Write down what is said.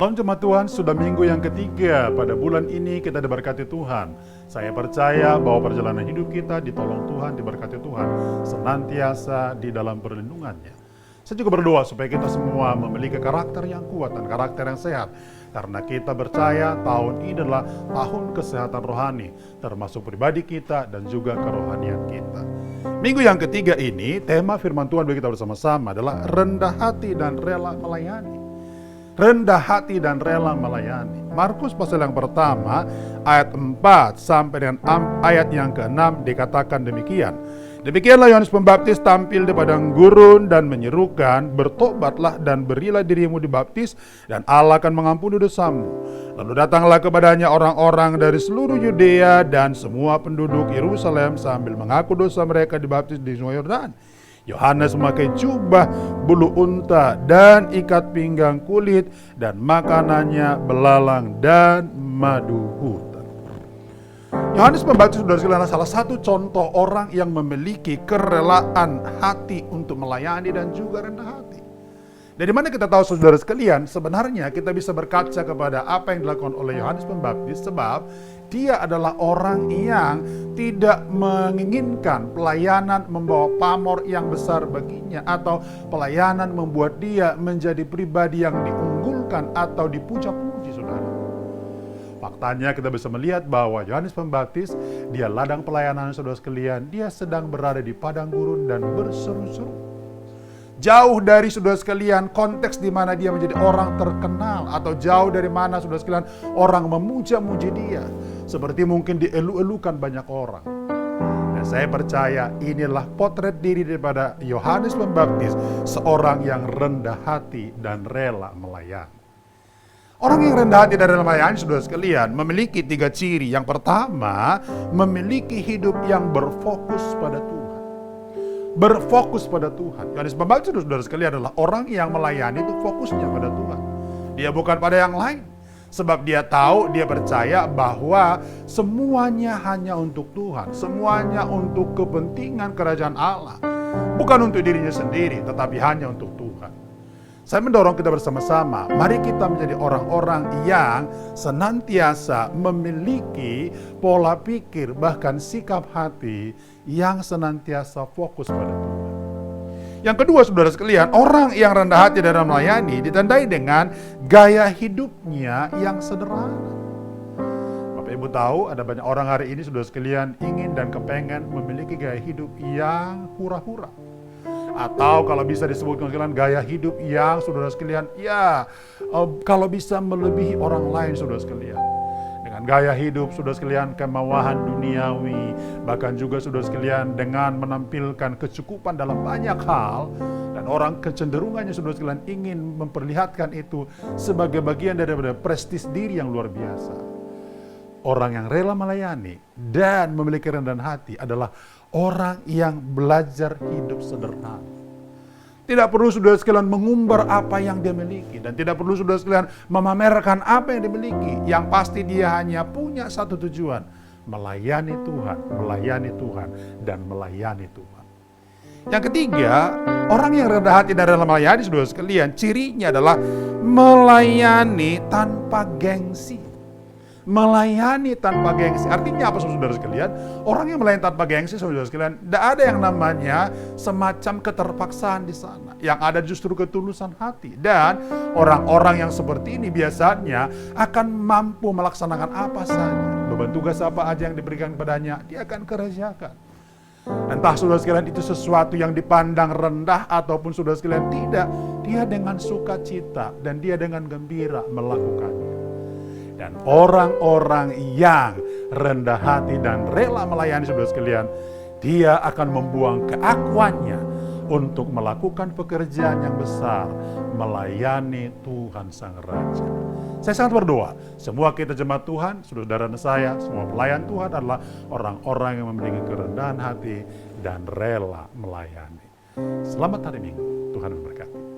Shalom jemaat Tuhan, sudah minggu yang ketiga pada bulan ini kita diberkati Tuhan. Saya percaya bahwa perjalanan hidup kita ditolong Tuhan, diberkati Tuhan, senantiasa di dalam perlindungannya. Saya juga berdoa supaya kita semua memiliki karakter yang kuat dan karakter yang sehat. Karena kita percaya tahun ini adalah tahun kesehatan rohani, termasuk pribadi kita dan juga kerohanian kita. Minggu yang ketiga ini, tema firman Tuhan bagi kita bersama-sama adalah rendah hati dan rela melayani. Rendah hati dan rela melayani. Markus pasal yang pertama ayat 4 sampai dengan ayat yang ke-6 dikatakan demikian. Demikianlah Yohanes Pembaptis tampil di padang gurun dan menyerukan, bertobatlah dan berilah dirimu dibaptis dan Allah akan mengampuni dosamu. Lalu datanglah kepadanya orang-orang dari seluruh Yudea dan semua penduduk Yerusalem sambil mengaku dosa mereka dibaptis di Sungai Yordan. Yohanes memakai jubah bulu unta dan ikat pinggang kulit dan makanannya belalang dan madu hutan. Yohanes Pembaptis adalah salah satu contoh orang yang memiliki kerelaan hati untuk melayani dan juga rendah hati. Dari mana kita tahu saudara sekalian, sebenarnya kita bisa berkaca kepada apa yang dilakukan oleh Yohanes Pembaptis sebab dia adalah orang yang tidak menginginkan pelayanan membawa pamor yang besar baginya atau pelayanan membuat dia menjadi pribadi yang diunggulkan atau dipuja-puji, saudara. Faktanya kita bisa melihat bahwa Yohanes Pembaptis, dia ladang pelayanan saudara sekalian, dia sedang berada di padang gurun dan berseru-seru. Jauh dari saudara sekalian konteks di mana dia menjadi orang terkenal atau jauh dari mana saudara sekalian orang memuja-muji dia. Seperti mungkin dielu-elukan banyak orang. Dan saya percaya inilah potret diri daripada Yohanes Pembaptis, seorang yang rendah hati dan rela melayani. Orang yang rendah hati dan rela melayani saudara sekalian memiliki 3 ciri. Yang pertama, memiliki hidup yang berfokus pada Tuhan. Berfokus pada Tuhan. Yohanes Pembaptis saudara sekalian adalah orang yang melayani itu fokusnya pada Tuhan. Dia bukan pada yang lain. Sebab dia tahu, dia percaya bahwa semuanya hanya untuk Tuhan. Semuanya untuk kepentingan kerajaan Allah. Bukan untuk dirinya sendiri, tetapi hanya untuk Tuhan. Saya mendorong kita bersama-sama, mari kita menjadi orang-orang yang senantiasa memiliki pola pikir, bahkan sikap hati yang senantiasa fokus pada Tuhan. Yang kedua saudara sekalian, orang yang rendah hati dalam melayani ditandai dengan gaya hidupnya yang sederhana. Bapak Ibu tahu ada banyak orang hari ini saudara sekalian ingin dan kepengen memiliki gaya hidup yang hura-hura. Atau kalau bisa disebutkan sekalian gaya hidup yang saudara sekalian kalau bisa melebihi orang lain saudara sekalian. Dengan gaya hidup saudara sekalian kemewahan duniawi, bahkan juga saudara sekalian dengan menampilkan kecukupan dalam banyak hal, dan orang kecenderungannya saudara sekalian ingin memperlihatkan itu sebagai bagian daripada prestis diri yang luar biasa. Orang yang rela melayani dan memiliki kerendahan hati adalah orang yang belajar hidup sederhana. Tidak perlu saudara sekalian mengumbar apa yang dia miliki. Dan tidak perlu saudara sekalian memamerkan apa yang dimiliki. Yang pasti dia hanya punya satu tujuan. Melayani Tuhan, melayani Tuhan, dan melayani Tuhan. Yang ketiga, orang yang rendah hati dan rela melayani saudara sekalian, cirinya adalah melayani tanpa gengsi. Melayani tanpa gengsi. Artinya apa saudara sekalian? Orang yang melayani tanpa gengsi saudara sekalian, tidak ada yang namanya semacam keterpaksaan di sana. Yang ada justru ketulusan hati. Dan orang-orang yang seperti ini biasanya akan mampu melaksanakan apa saja. Beban tugas apa aja yang diberikan kepadanya, dia akan kerjakan. Entah saudara sekalian itu sesuatu yang dipandang rendah ataupun saudara sekalian tidak, dia dengan sukacita dan dia dengan gembira melakukannya. Dan orang-orang yang rendah hati dan rela melayani saudara sekalian, dia akan membuang keakuannya untuk melakukan pekerjaan yang besar, melayani Tuhan Sang Raja. Saya sangat berdoa, semua kita jemaat Tuhan, saudara saya, semua pelayan Tuhan adalah orang-orang yang memiliki kerendahan hati dan rela melayani. Selamat hari Minggu, Tuhan memberkati.